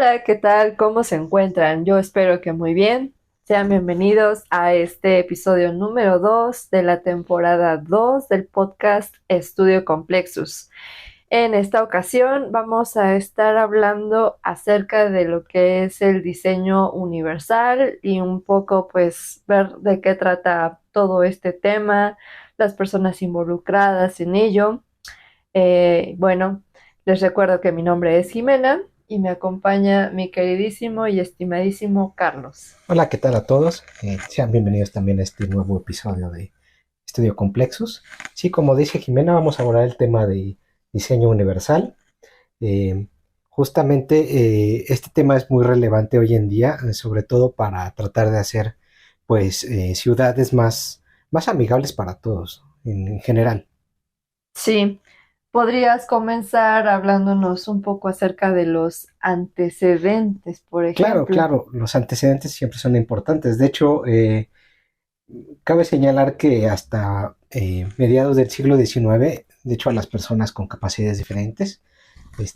Hola, ¿qué tal? ¿Cómo se encuentran? Yo espero que muy bien. Sean bienvenidos a este episodio número 2 de la temporada 2 del podcast Estudio Complexus. En esta ocasión vamos a estar hablando acerca de lo que es el diseño universal y un poco pues ver de qué trata todo este tema, las personas involucradas en ello. Bueno, les recuerdo que mi nombre es Jimena y me acompaña mi queridísimo y estimadísimo Carlos. Hola, ¿qué tal a todos? Sean bienvenidos también a este nuevo episodio de Estudio Complexus. Sí, como dice Jimena, vamos a abordar el tema de diseño universal. Eh, Justamente este tema es muy relevante hoy en día, sobre todo para tratar de hacer pues ciudades más amigables para todos en general. Sí, podrías comenzar hablándonos un poco acerca de los antecedentes, por Claro, ejemplo. claro, los antecedentes siempre son importantes. De hecho, cabe señalar que hasta mediados del siglo XIX, de hecho a las personas con capacidades diferentes, pues,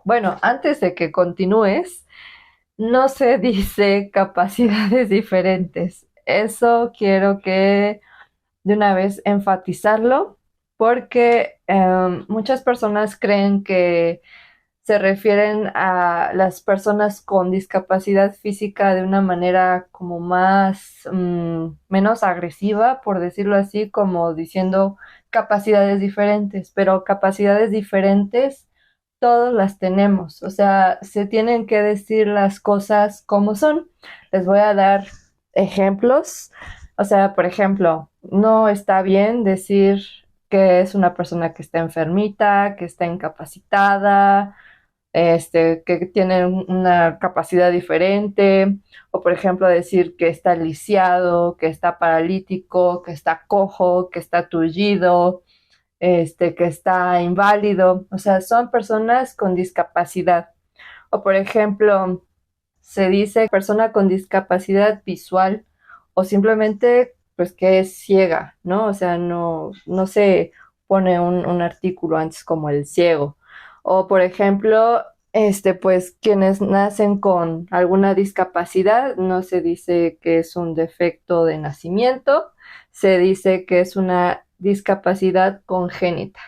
Bueno, antes de que continúes, no se dice capacidades diferentes. Eso quiero que de una vez enfatizarlo porque muchas personas creen que se refieren a las personas con discapacidad física de una manera como más, menos agresiva, por decirlo así, como diciendo capacidades diferentes, pero capacidades diferentes todos las tenemos, o sea, se tienen que decir las cosas como son. Les voy a dar ejemplos, o sea, por ejemplo, no está bien decir que es una persona que está enfermita, que está incapacitada, que tienen una capacidad diferente, o por ejemplo decir que está lisiado, que está paralítico, que está cojo, que está tullido, que está inválido, o sea, son personas con discapacidad. O por ejemplo, se dice persona con discapacidad visual o simplemente pues que es ciega, ¿no? O sea, no se pone un artículo antes como el ciego. O por ejemplo, pues quienes nacen con alguna discapacidad, no se dice que es un defecto de nacimiento, se dice que es una discapacidad congénita.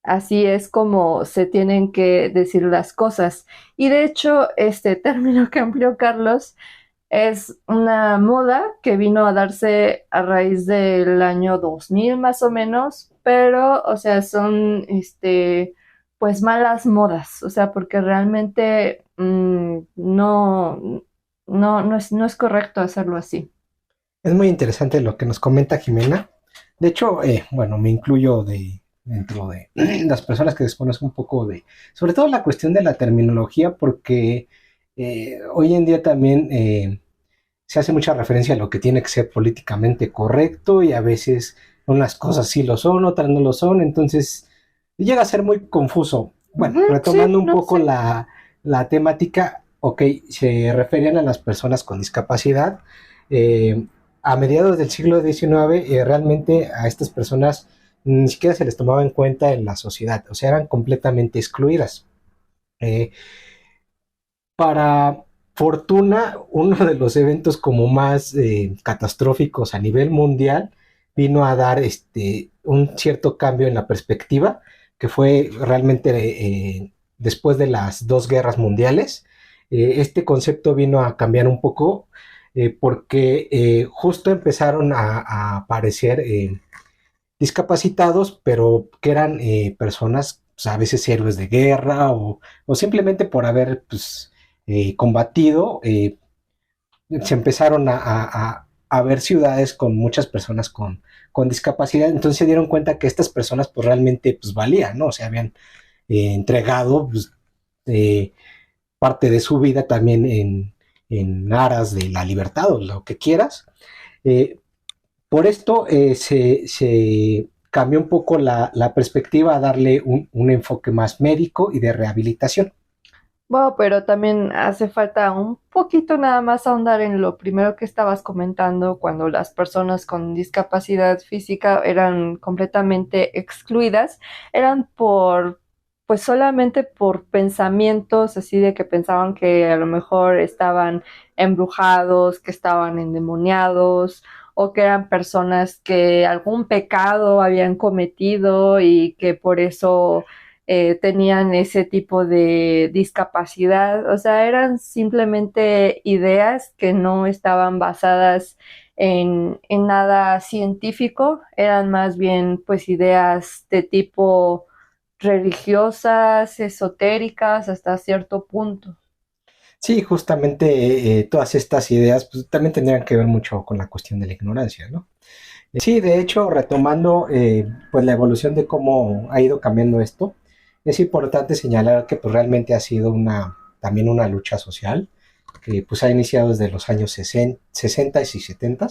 Así es como se tienen que decir las cosas. Y de hecho, este término que amplió Carlos es una moda que vino a darse a raíz del año 2000 más o menos, pero, o sea, son, pues malas modas, o sea, porque realmente no es correcto hacerlo así. es muy interesante lo que nos comenta Jimena. De hecho, bueno, me incluyo dentro de las personas que desconocen un poco sobre todo la cuestión de la terminología, porque hoy en día también se hace mucha referencia a lo que tiene que ser políticamente correcto y a veces unas cosas sí lo son, otras no lo son, entonces llega a ser muy confuso. Bueno, Ujú, sí, retomando un no poco sé. la temática, ok, se referían a las personas con discapacidad. eh, a mediados del siglo XIX, realmente a estas personas ni siquiera se les tomaba en cuenta en la sociedad, o sea, eran completamente excluidas. Eh, para fortuna, uno de los eventos como más catastróficos a nivel mundial vino a dar un cierto cambio en la perspectiva, que fue realmente después de las dos guerras mundiales. Este concepto vino a cambiar un poco porque justo empezaron a aparecer discapacitados, pero que eran personas, pues, a veces héroes de guerra o simplemente por haber pues, combatido, se empezaron a ver ciudades con muchas personas con discapacidad, entonces se dieron cuenta que estas personas pues realmente pues valían, ¿no? O sea, habían entregado pues, eh, parte de su vida también en aras de la libertad o lo que quieras. Eh, por esto se cambió un poco la perspectiva a darle un enfoque más médico y de rehabilitación. Bueno, pero también hace falta un poquito nada más ahondar en lo primero que estabas comentando, cuando las personas con discapacidad física eran completamente excluidas, eran pues solamente por pensamientos así de que pensaban que a lo mejor estaban embrujados, que estaban endemoniados o que eran personas que algún pecado habían cometido y que por eso tenían ese tipo de discapacidad. O sea, eran simplemente ideas que no estaban basadas en nada científico, eran más bien pues ideas de tipo religiosas, esotéricas hasta cierto punto. Sí, justamente todas estas ideas pues, también tendrían que ver mucho con la cuestión de la ignorancia, ¿no? Sí, de hecho, retomando pues la evolución de cómo ha ido cambiando esto, es importante señalar que pues, realmente ha sido también una lucha social que pues, ha iniciado desde los años 60 y 70.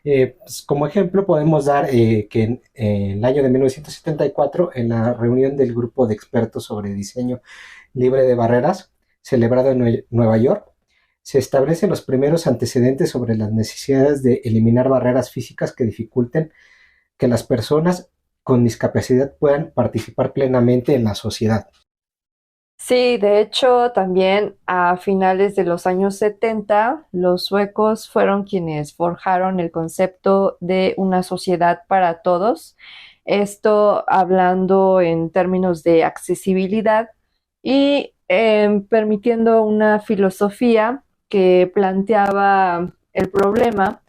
Pues, como ejemplo, podemos dar que en el año de 1974, en la reunión del grupo de expertos sobre diseño libre de barreras, celebrado en Nueva York, se establecen los primeros antecedentes sobre las necesidades de eliminar barreras físicas que dificulten que las personas con discapacidad puedan participar plenamente en la sociedad. Sí, de hecho, también a finales de los años 70, los suecos fueron quienes forjaron el concepto de una sociedad para todos. Esto hablando en términos de accesibilidad y permitiendo una filosofía que planteaba el problema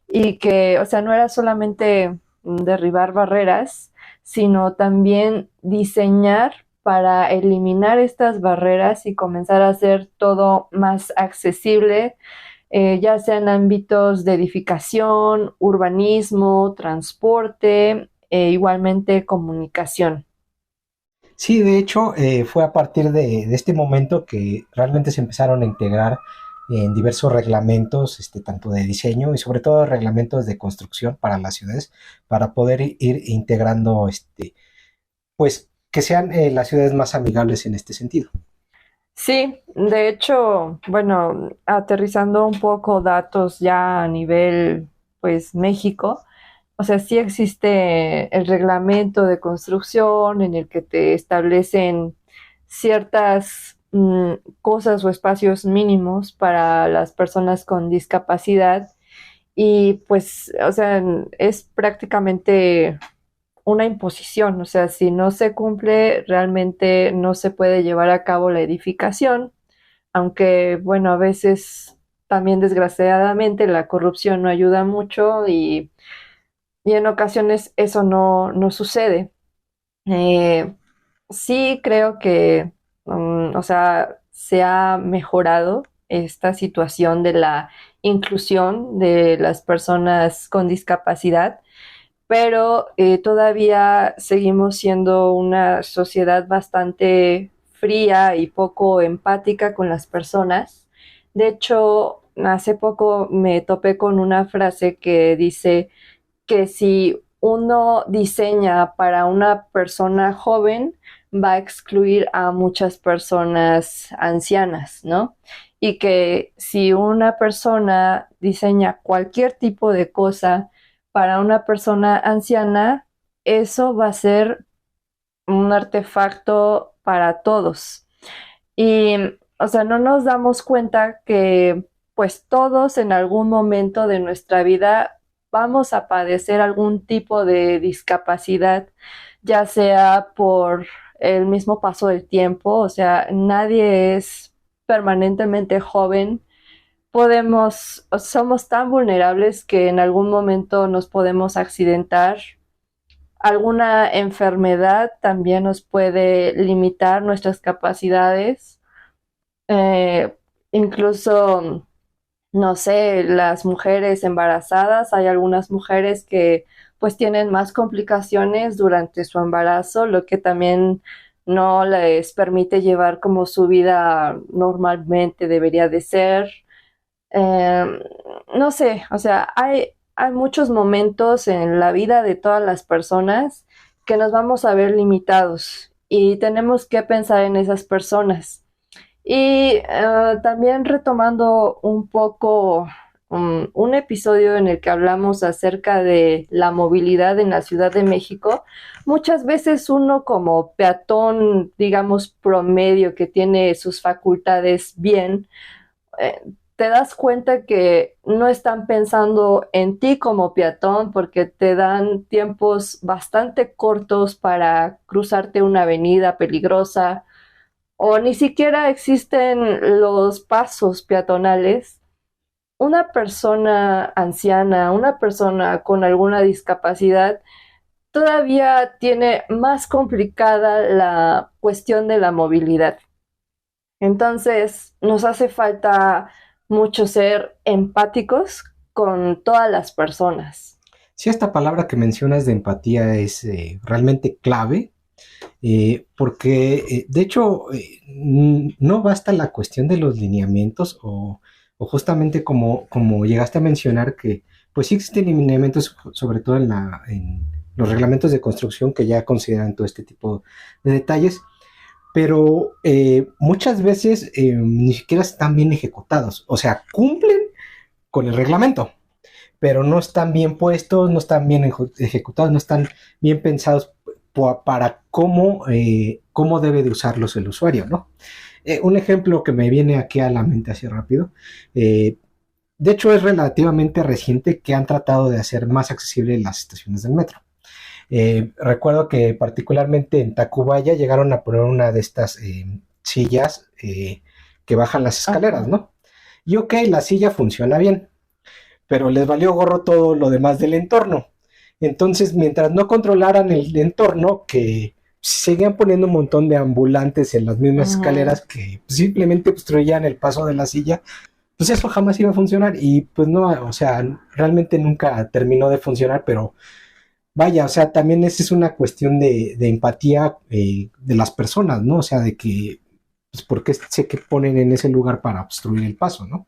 y que, o sea, no era solamente derribar barreras, sino también diseñar para eliminar estas barreras y comenzar a hacer todo más accesible, ya sea en ámbitos de edificación, urbanismo, transporte, igualmente comunicación. Sí, de hecho, fue a partir de este momento que realmente se empezaron a integrar en diversos reglamentos, tanto de diseño y sobre todo reglamentos de construcción para las ciudades, para poder ir integrando, pues, que sean las ciudades más amigables en este sentido. Sí, de hecho, bueno, aterrizando un poco datos ya a nivel, pues, México, o sea, sí existe el reglamento de construcción en el que te establecen ciertas cosas o espacios mínimos para las personas con discapacidad y pues, o sea, es prácticamente una imposición, o sea, si no se cumple, realmente no se puede llevar a cabo la edificación, aunque, bueno, a veces también desgraciadamente la corrupción no ayuda mucho y en ocasiones eso no sucede. Eh, sí creo que, o sea, se ha mejorado esta situación de la inclusión de las personas con discapacidad, pero todavía seguimos siendo una sociedad bastante fría y poco empática con las personas. De hecho, hace poco me topé con una frase que dice que si uno diseña para una persona joven, va a excluir a muchas personas ancianas, ¿no? Y que si una persona diseña cualquier tipo de cosa para una persona anciana, eso va a ser un artefacto para todos. Y, o sea, no nos damos cuenta que pues todos en algún momento de nuestra vida vamos a padecer algún tipo de discapacidad, ya sea por el mismo paso del tiempo, o sea, nadie es permanentemente joven. Podemos, somos tan vulnerables que en algún momento nos podemos accidentar. Alguna enfermedad también nos puede limitar nuestras capacidades. Eh, incluso, no sé, las mujeres embarazadas, hay algunas mujeres que pues tienen más complicaciones durante su embarazo, lo que también no les permite llevar como su vida normalmente debería de ser. Eh, no sé, o sea, hay muchos momentos en la vida de todas las personas que nos vamos a ver limitados y tenemos que pensar en esas personas. Y también retomando un poco un episodio en el que hablamos acerca de la movilidad en la Ciudad de México, muchas veces uno como peatón, digamos, promedio, que tiene sus facultades bien, eh, te das cuenta que no están pensando en ti como peatón porque te dan tiempos bastante cortos para cruzarte una avenida peligrosa o ni siquiera existen los pasos peatonales. Una persona anciana, una persona con alguna discapacidad, todavía tiene más complicada la cuestión de la movilidad. Entonces, nos hace falta mucho ser empáticos con todas las personas. Sí, esta palabra que mencionas de empatía es realmente clave, porque de hecho no basta la cuestión de los lineamientos o justamente como llegaste a mencionar que pues sí existen lineamientos sobre todo en los reglamentos de construcción que ya consideran todo este tipo de detalles, pero muchas veces ni siquiera están bien ejecutados, o sea, cumplen con el reglamento, pero no están bien puestos, no están bien ejecutados, no están bien pensados para cómo debe de usarlos el usuario, ¿no? Un ejemplo que me viene aquí a la mente así rápido, de hecho es relativamente reciente que han tratado de hacer más accesibles las estaciones del metro. Recuerdo que particularmente en Tacubaya llegaron a poner una de estas sillas que bajan las escaleras, Ajá. ¿no? Y ok, la silla funciona bien, pero les valió gorro todo lo demás del entorno. Entonces, mientras no controlaran el entorno, que seguían poniendo un montón de ambulantes en las mismas Ujú. escaleras que simplemente obstruían el paso de la silla, pues eso jamás iba a funcionar y pues no, o sea, realmente nunca terminó de funcionar, pero vaya, o sea, también esa es una cuestión de empatía de las personas, ¿no? O sea, de que, pues, ¿por qué sé que ponen en ese lugar para obstruir el paso, ¿no?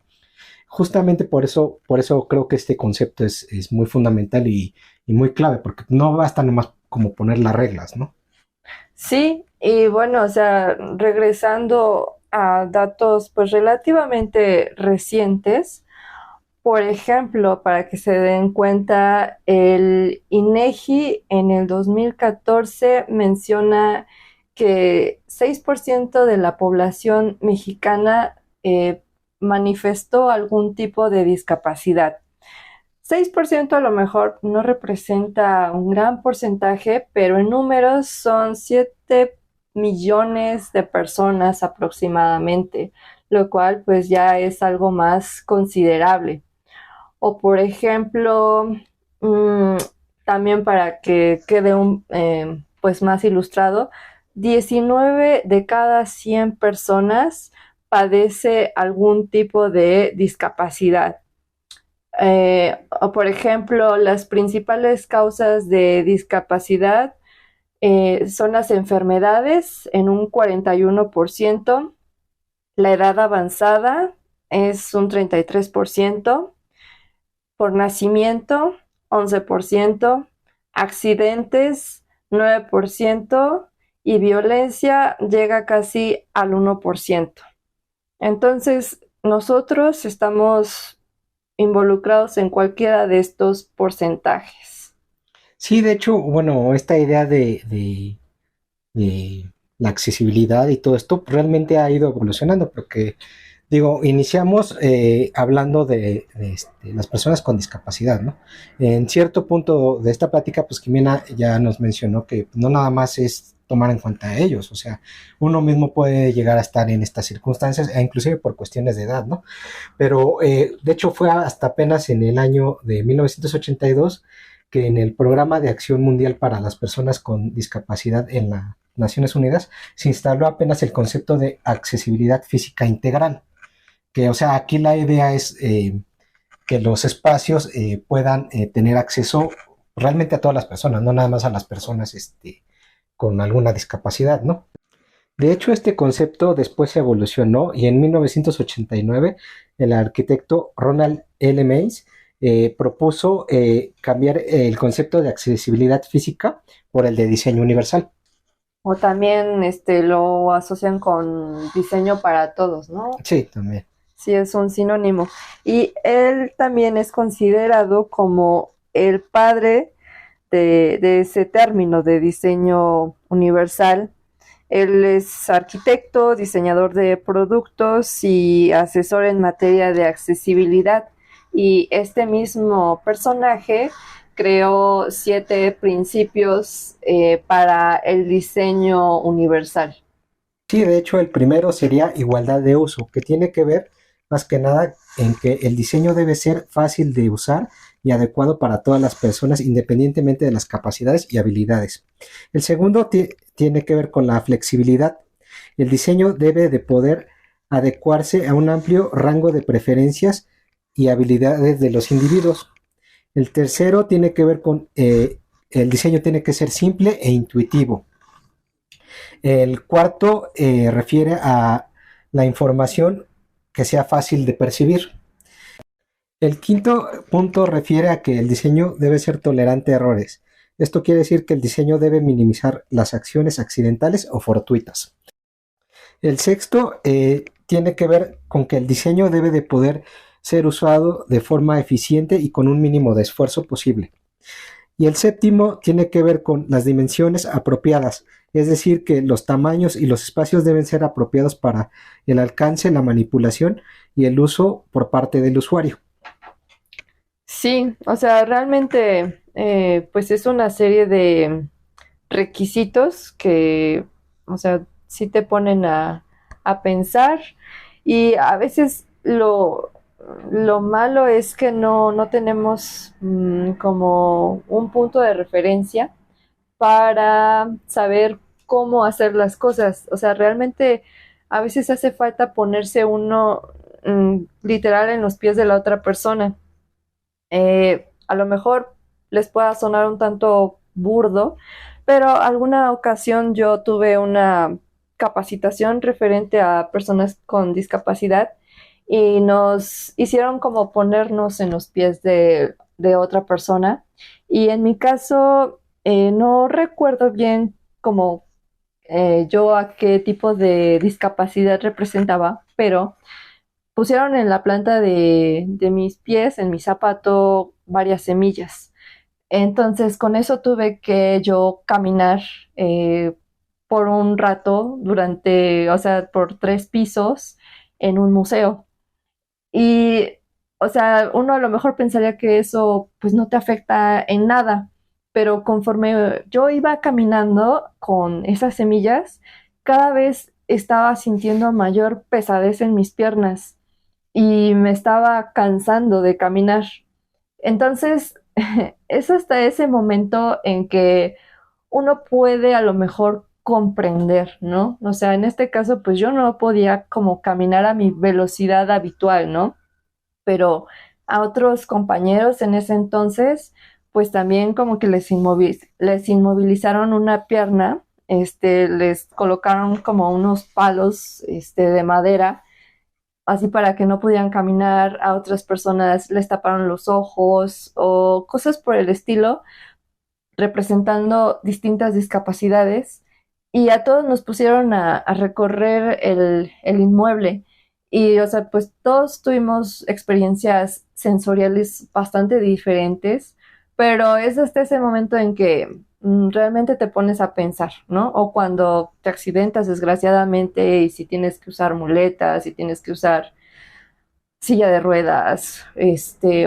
Justamente por eso creo que este concepto es muy fundamental y muy clave, porque no basta nomás como poner las reglas, ¿no? Sí, y bueno, o sea, regresando a datos pues relativamente recientes, por ejemplo, para que se den cuenta, el INEGI en el 2014 menciona que 6% de la población mexicana manifestó algún tipo de discapacidad. 6% a lo mejor no representa un gran porcentaje, pero en números son 7 millones de personas aproximadamente, lo cual pues ya es algo más considerable. O por ejemplo, mmm, también para que quede pues más ilustrado, 19 de cada 100 personas padece algún tipo de discapacidad. O por ejemplo, las principales causas de discapacidad son las enfermedades en un 41%, la edad avanzada es un 33%, por nacimiento 11%, accidentes 9% y violencia llega casi al 1%. Entonces, nosotros estamos involucrados en cualquiera de estos porcentajes. Sí, de hecho, bueno, esta idea de la accesibilidad y todo esto realmente ha ido evolucionando, porque digo, iniciamos hablando de las personas con discapacidad, ¿no? En cierto punto de esta plática, pues Jimena ya nos mencionó que no nada más es tomar en cuenta a ellos, o sea, uno mismo puede llegar a estar en estas circunstancias, e inclusive por cuestiones de edad, ¿no? Pero de hecho fue hasta apenas en el año de 1982 que en el Programa de Acción Mundial para las Personas con Discapacidad en las Naciones Unidas se instaló apenas el concepto de accesibilidad física integral, que o sea, aquí la idea es que los espacios puedan tener acceso realmente a todas las personas, no nada más a las personas con alguna discapacidad, ¿no? De hecho, este concepto después se evolucionó y en 1989 el arquitecto Ronald L. Mays propuso cambiar el concepto de accesibilidad física por el de diseño universal. O también lo asocian con diseño para todos, ¿no? Sí, también. sí es un sinónimo. Y él también es considerado como el padre de ese término de diseño universal. Él es arquitecto, diseñador de productos y asesor en materia de accesibilidad. Y este mismo personaje creó 7 principios para el diseño universal. Sí, de hecho el primero sería igualdad de uso, que tiene que ver más que nada en que el diseño debe ser fácil de usar y adecuado para todas las personas independientemente de las capacidades y habilidades. El segundo tiene que ver con la flexibilidad. El diseño debe de poder adecuarse a un amplio rango de preferencias y habilidades de los individuos. El tercero tiene que ver con el diseño tiene que ser simple e intuitivo. El cuarto refiere a la información que sea fácil de percibir. El quinto punto refiere a que el diseño debe ser tolerante a errores. Esto quiere decir que el diseño debe minimizar las acciones accidentales o fortuitas. El sexto tiene que ver con que el diseño debe de poder ser usado de forma eficiente y con un mínimo de esfuerzo posible. Y el séptimo tiene que ver con las dimensiones apropiadas, es decir, que los tamaños y los espacios deben ser apropiados para el alcance, la manipulación y el uso por parte del usuario. Sí, o sea, realmente pues es una serie de requisitos que, o sea, sí te ponen a pensar y a veces lo malo es que no tenemos como un punto de referencia para saber cómo hacer las cosas. O sea, realmente a veces hace falta ponerse uno literal en los pies de la otra persona. A lo mejor les pueda sonar un tanto burdo, pero alguna ocasión yo tuve una capacitación referente a personas con discapacidad y nos hicieron como ponernos en los pies de otra persona. Y en mi caso, no recuerdo bien como yo a qué tipo de discapacidad representaba, pero pusieron en la planta de mis pies, en mi zapato, varias semillas. Entonces, con eso tuve que yo caminar eh, por un rato durante, o sea, por 3 pisos en un museo. Y, o sea, uno a lo mejor pensaría que eso pues no te afecta en nada, pero conforme yo iba caminando con esas semillas, cada vez estaba sintiendo mayor pesadez en mis piernas y me estaba cansando de caminar. Entonces, es hasta ese momento en que uno puede a lo mejor comprender, ¿no? O sea, en este caso, pues yo no podía como caminar a mi velocidad habitual, ¿no? Pero a otros compañeros en ese entonces, pues también como que les inmovilizaron una pierna, les colocaron como unos palos, de madera así para que no pudieran caminar, a otras personas les taparon los ojos o cosas por el estilo, representando distintas discapacidades, y a todos nos pusieron a recorrer el inmueble. Y, o sea, pues todos tuvimos experiencias sensoriales bastante diferentes, pero es hasta ese momento en que realmente te pones a pensar, ¿no? O cuando te accidentas desgraciadamente y si tienes que usar muletas, si tienes que usar silla de ruedas,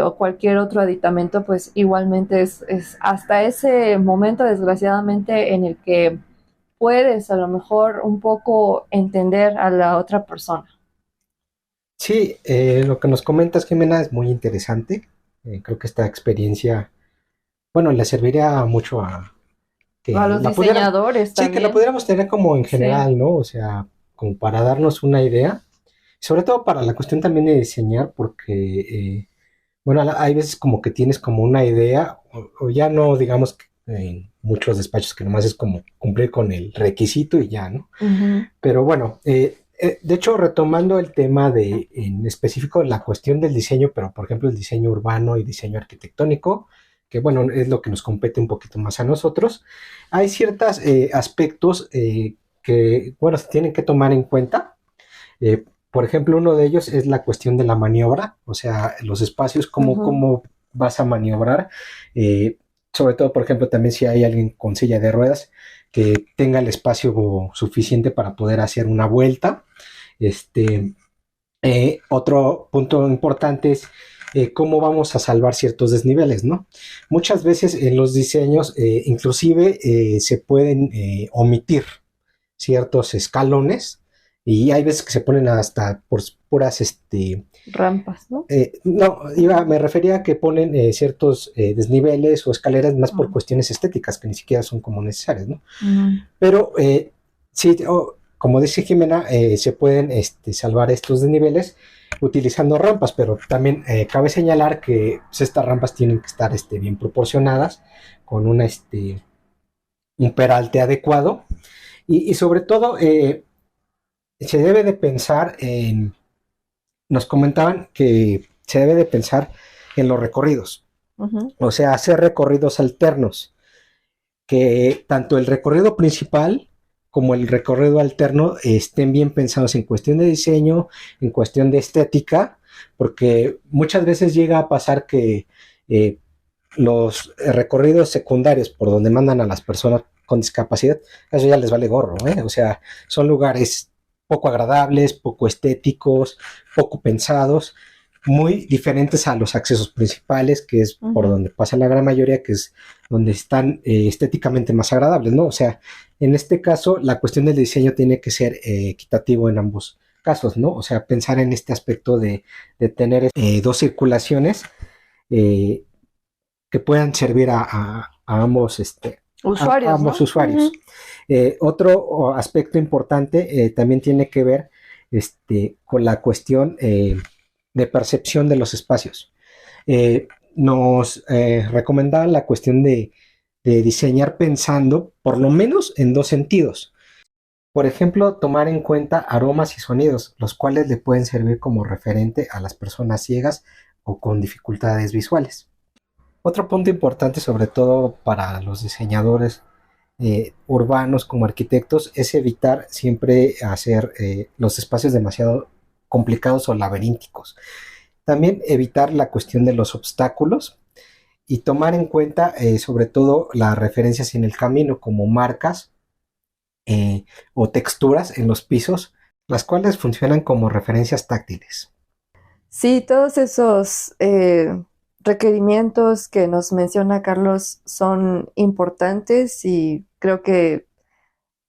o cualquier otro aditamento, pues igualmente es hasta ese momento, desgraciadamente, en el que puedes a lo mejor un poco entender a la otra persona. Sí, lo que nos comentas, Jimena, es muy interesante. Creo que esta experiencia, bueno, le serviría mucho a A que los la pudiéramos, diseñadores sí, que la también, pudiéramos tener como en sí. general, ¿no? O sea, como para darnos una idea, sobre todo para la cuestión también de diseñar, porque, bueno, hay veces como que tienes como una idea, o ya no, digamos, que en muchos despachos que nomás es como cumplir con el requisito y ya, ¿no? Ujú. Pero bueno, de hecho, retomando el tema de, en específico, la cuestión del diseño, pero por ejemplo el diseño urbano y diseño arquitectónico, que bueno, es lo que nos compete un poquito más a nosotros, hay ciertos aspectos que, bueno, se tienen que tomar en cuenta. Por ejemplo, uno de ellos es la cuestión de la maniobra, o sea, los espacios, Ujú, cómo vas a maniobrar. Eh, Sobre todo, por ejemplo, también si hay alguien con silla de ruedas que tenga el espacio suficiente para poder hacer una vuelta. Este, Otro punto importante es cómo vamos a salvar ciertos desniveles, ¿no? Muchas veces en los diseños, inclusive, se pueden omitir ciertos escalones y hay veces que se ponen hasta por puras, rampas, ¿no? no, me refería a que ponen ciertos desniveles o escaleras más por cuestiones estéticas que ni siquiera son como necesarias, ¿no? Ujú, Pero sí, como dice Jimena, se pueden salvar estos desniveles utilizando rampas, pero también cabe señalar que pues, estas rampas tienen que estar bien proporcionadas, con un peralte adecuado y sobre todo se debe de pensar en, nos comentaban que se debe de pensar en los recorridos, ujú, o sea, hacer recorridos alternos, que tanto el recorrido principal como el recorrido alterno estén bien pensados en cuestión de diseño, en cuestión de estética, porque muchas veces llega a pasar que eh, los recorridos secundarios por donde mandan a las personas con discapacidad, eso ya les vale gorro, ¿eh? O sea, son lugares poco agradables, poco estéticos, poco pensados, muy diferentes a los accesos principales, que es por ujú. donde pasa la gran mayoría, que es donde están estéticamente más agradables, ¿no? O sea, en este caso, la cuestión del diseño tiene que ser equitativo en ambos casos, ¿no? O sea, pensar en este aspecto de tener dos circulaciones eh, que puedan servir a ambos, a Usuarios, ambos ¿no? usuarios. Ujú. Otro aspecto importante también tiene que ver con la cuestión de percepción de los espacios. Nos recomendaban la cuestión de diseñar pensando por lo menos en dos sentidos. Por ejemplo, tomar en cuenta aromas y sonidos, los cuales le pueden servir como referente a las personas ciegas o con dificultades visuales. Otro punto importante, sobre todo para los diseñadores urbanos como arquitectos, es evitar siempre hacer los espacios demasiado complicados o laberínticos. También evitar la cuestión de los obstáculos y tomar en cuenta sobre todo las referencias en el camino como marcas o texturas en los pisos, las cuales funcionan como referencias táctiles. Sí, todos esos requerimientos que nos menciona Carlos son importantes y creo que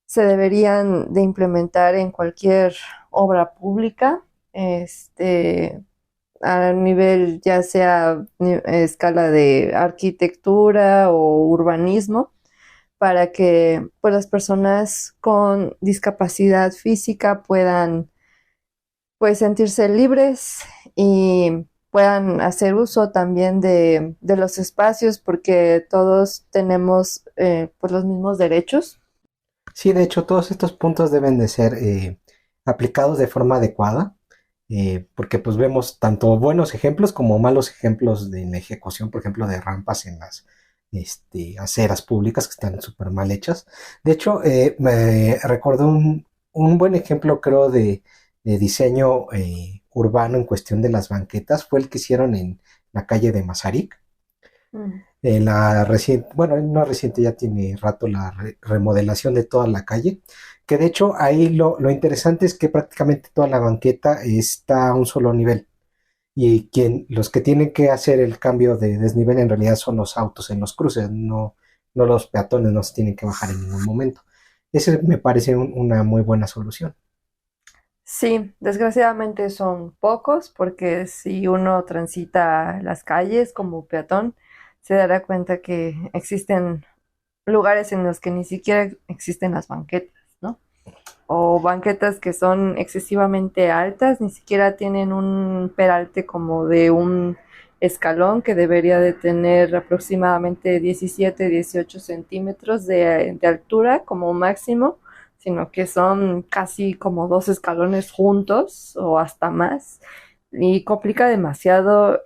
se deberían de implementar en cualquier obra pública, este, a nivel ya sea escala de arquitectura o urbanismo, para que pues, las personas con discapacidad física puedan pues sentirse libres y puedan hacer uso también de los espacios porque todos tenemos pues los mismos derechos. Sí, de hecho, todos estos puntos deben de ser aplicados de forma adecuada, porque pues vemos tanto buenos ejemplos como malos ejemplos de la ejecución, por ejemplo, de rampas en las aceras públicas que están súper mal hechas. De hecho, me recordó un buen ejemplo, creo, de diseño urbano en cuestión de las banquetas, fue el que hicieron en la calle de Mazarik. Mm. En la reciente, bueno, no reciente, ya tiene rato la remodelación de toda la calle, que de hecho ahí lo interesante es que prácticamente toda la banqueta está a un solo nivel y los que tienen que hacer el cambio de desnivel en realidad son los autos en los cruces, no los peatones, no se tienen que bajar en ningún momento. Ese me parece una muy buena solución. Sí, desgraciadamente son pocos porque si uno transita las calles como peatón, se dará cuenta que existen lugares en los que ni siquiera existen las banquetas, ¿no? O banquetas que son excesivamente altas, ni siquiera tienen un peralte como de un escalón que debería de tener aproximadamente 17, 18 centímetros de altura como máximo, sino que son casi como dos escalones juntos o hasta más y complica demasiado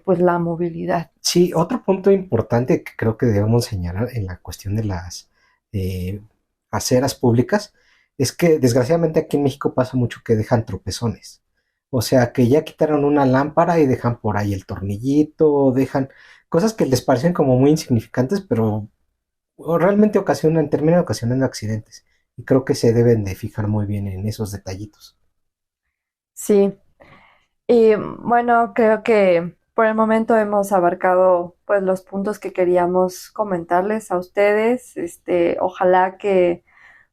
pues la movilidad. Sí, otro punto importante que creo que debemos señalar en la cuestión de las eh, aceras públicas es que desgraciadamente aquí en México pasa mucho que dejan tropezones. O sea, que ya quitaron una lámpara y dejan por ahí el tornillito, dejan cosas que les parecen como muy insignificantes, pero realmente ocasionan, terminan ocasionando accidentes. Y creo que se deben de fijar muy bien en esos detallitos. Sí, y bueno, creo que por el momento hemos abarcado pues los puntos que queríamos comentarles a ustedes. Ojalá que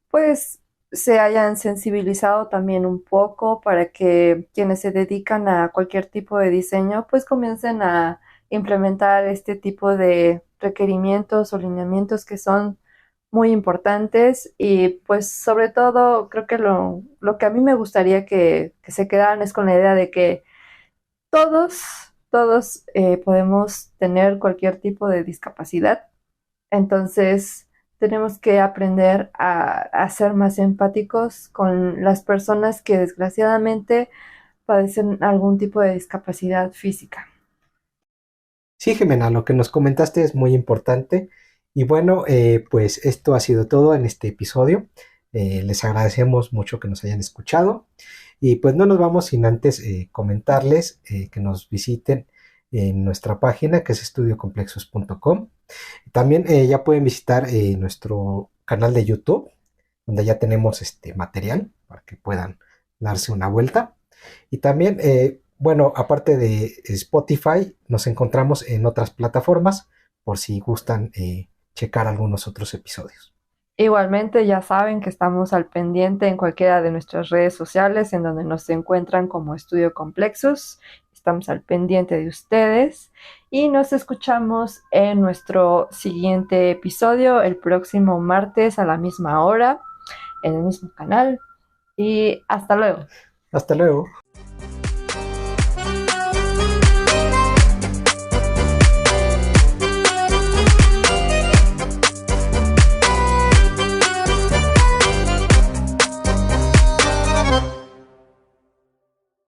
pues se hayan sensibilizado también un poco para que quienes se dedican a cualquier tipo de diseño pues comiencen a implementar este tipo de requerimientos o lineamientos que son muy importantes y pues sobre todo creo que lo que a mí me gustaría que se quedaran es con la idea de que todos, todos podemos tener cualquier tipo de discapacidad. Entonces, tenemos que aprender a ser más empáticos con las personas que desgraciadamente padecen algún tipo de discapacidad física. Sí, Jimena, lo que nos comentaste es muy importante. Y bueno, pues esto ha sido todo en este episodio. Les agradecemos mucho que nos hayan escuchado. Y pues no nos vamos sin antes comentarles que nos visiten en nuestra página que es estudiocomplexos.com. También ya pueden visitar nuestro canal de YouTube, donde ya tenemos este material para que puedan darse una vuelta. Y también, bueno, aparte de Spotify, nos encontramos en otras plataformas por si gustan checar algunos otros episodios. Igualmente, ya saben que estamos al pendiente en cualquiera de nuestras redes sociales en donde nos encuentran como Estudio Complexos. Estamos al pendiente de ustedes y nos escuchamos en nuestro siguiente episodio el próximo martes a la misma hora, en el mismo canal. Y hasta luego. Hasta luego.